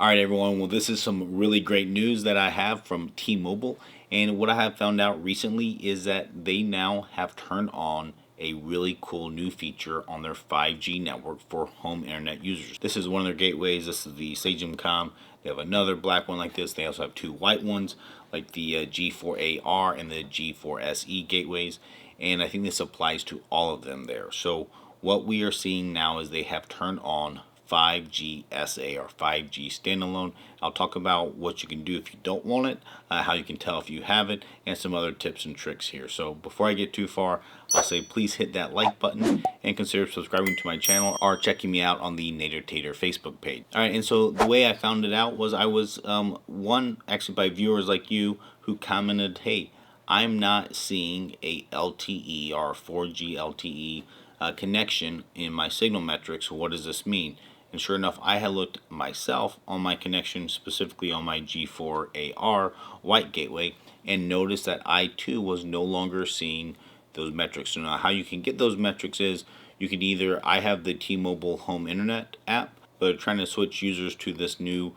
All right, everyone. Well, this is some really great news that I have from T-Mobile. And what I have found out recently is that they now have turned on a really cool new feature on their 5G network for home internet users. This is one of their gateways. This is the Sagem. They have another black one like this. They also have two white ones like the G4AR and the G4SE gateways. And I think this applies to all of them there. So what we are seeing now is they have turned on 5G SA or 5G standalone. I'll talk about what you can do if you don't want it, how you can tell if you have it, and some other tips and tricks here. So before I get too far, I'll say please hit that like button and consider subscribing to my channel or checking me out on the Nader Tater Facebook page. All right, and so the way I found it out was I was actually by viewers like you who commented, hey, I'm not seeing a LTE or 4G LTE connection in my signal metrics. What does this mean? And sure enough, I had looked myself on my connection, specifically on my G4AR white gateway, and noticed that I too was no longer seeing those metrics. So now how you can get those metrics is you can I have the T-Mobile home internet app, but trying to switch users to this new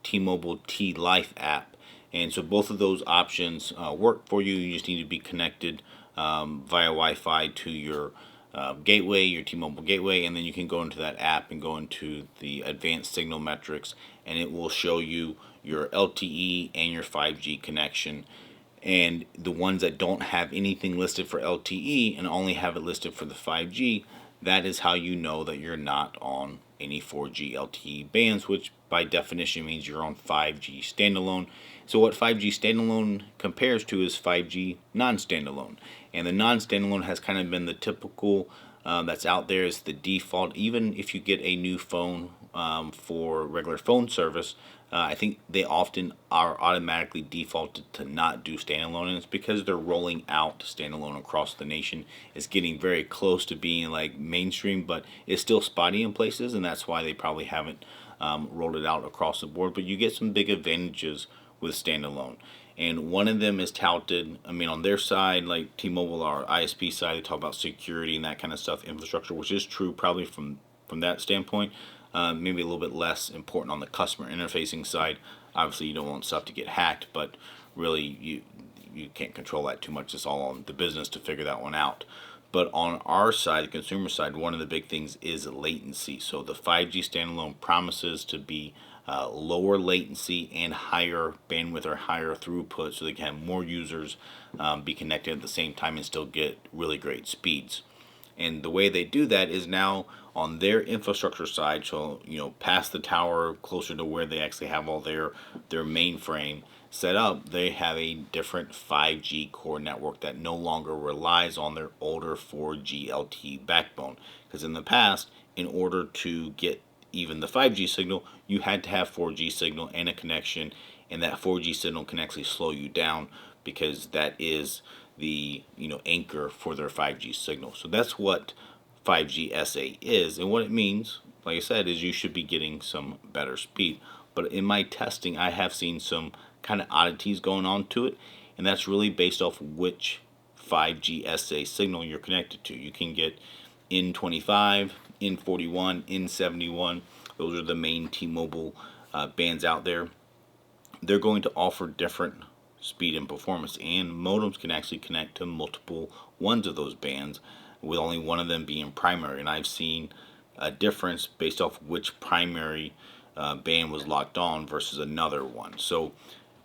T-Mobile T-Life app. And so both of those options work for you. You just need to be connected via Wi-Fi to your gateway, your T-Mobile gateway, and then you can go into that app and go into the advanced signal metrics, and it will show you your LTE and your 5G connection. And the ones that don't have anything listed for LTE and only have it listed for the 5G, that is how you know that you're not on any 4G LTE bands, which by definition means you're on 5G standalone. So what 5G standalone compares to is 5G non-standalone. And the non-standalone has kind of been the typical that's out there as the default. Even if you get a new phone for regular phone service, I think they often are automatically defaulted to not do standalone, and it's because they're rolling out standalone across the nation. It's getting very close to being like mainstream, but it's still spotty in places, and that's why they probably haven't rolled it out across the board. But you get some big advantages with standalone, and one of them is touted. I mean, on their side, like T-Mobile, our ISP side, they talk about security and that kind of stuff, infrastructure, which is true probably from that standpoint. Maybe a little bit less important on the customer interfacing side. Obviously, you don't want stuff to get hacked, but really you can't control that too much. It's all on the business to figure that one out. But on our side, the consumer side, one of the big things is latency. So the 5G standalone promises to be lower latency and higher bandwidth or higher throughput, so they can have more users be connected at the same time and still get really great speeds. And the way they do that is now on their infrastructure side, so past the tower, closer to where they actually have all their mainframe set up, they have a different 5G core network that no longer relies on their older 4G LTE backbone. Because in the past, in order to get even the 5G signal, you had to have 4G signal and a connection, and that 4G signal can actually slow you down because that is the anchor for their 5G signal. So that's what 5G SA is, and what it means, like I said, is you should be getting some better speed. But in my testing, I have seen some kind of oddities going on to it, and that's really based off which 5G SA signal you're connected to. You can get N25, N41, N71. Those are the main T-Mobile bands out there. They're going to offer different speed and performance, and modems can actually connect to multiple ones of those bands, with only one of them being primary. And I've seen a difference based off which primary band was locked on versus another one. So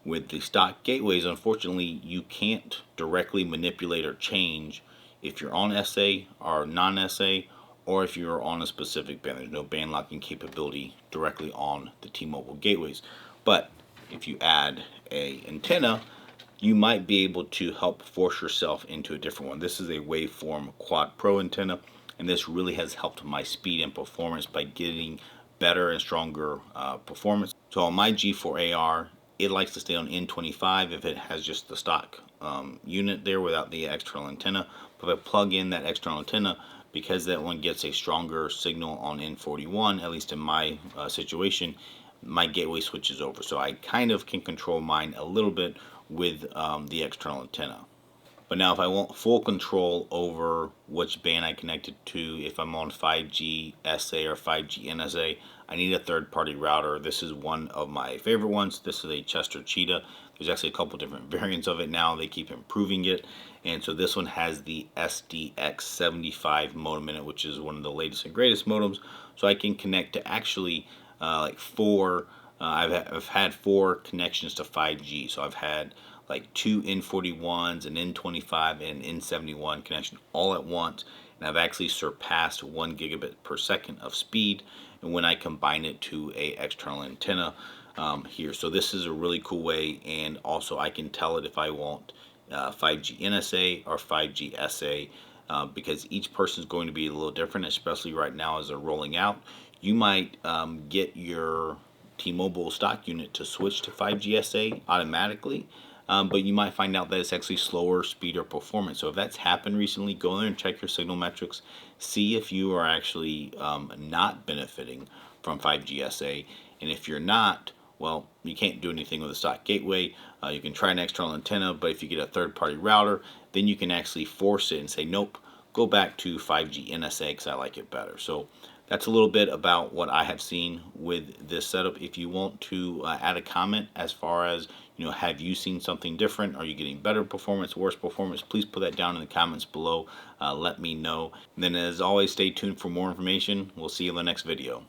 with the stock gateways, unfortunately, you can't directly manipulate or change if you're on SA or non-SA, or if you're on a specific band. There's no band locking capability directly on the T-Mobile gateways. But if you add a antenna, you might be able to help force yourself into a different one. This is a waveform quad pro antenna, and this really has helped my speed and performance by getting better and stronger performance. So on my G4AR, it likes to stay on N25 if it has just the stock unit there without the external antenna. But if I plug in that external antenna, because that one gets a stronger signal on N41, at least in my situation, my gateway switches over. So I kind of can control mine a little bit with the external antenna. But now if I want full control over which band I connect it to, if I'm on 5G SA or 5G NSA, I need a third-party router. This is one of my favorite ones. This is a Chester Cheetah. There's actually a couple different variants of it now. They keep improving it. And so this one has the SDX75 modem in it, which is one of the latest and greatest modems. So I can connect to actually like four. I've had four connections to 5G. So I've had like two N41s, an N25, and an N71 connection all at once. And I've actually surpassed 1 gigabit per second of speed. And when I combine it to a external antenna here, so this is a really cool way. And also I can tell it if I want 5G NSA or 5G SA. Because each person is going to be a little different, especially right now as they're rolling out. You might get your T-Mobile stock unit to switch to 5G SA automatically, but you might find out that it's actually slower speed or performance. So if that's happened recently, go in there and check your signal metrics, see if you are actually not benefiting from 5G SA, and if you're not, well, you can't do anything with a stock gateway. You can try an external antenna, but if you get a third-party router, then you can actually force it and say, nope, go back to 5G NSA because I like it better. So that's a little bit about what I have seen with this setup. If you want to add a comment as far as, have you seen something different? Are you getting better performance, worse performance? Please put that down in the comments below. Let me know. And then as always, stay tuned for more information. We'll see you in the next video.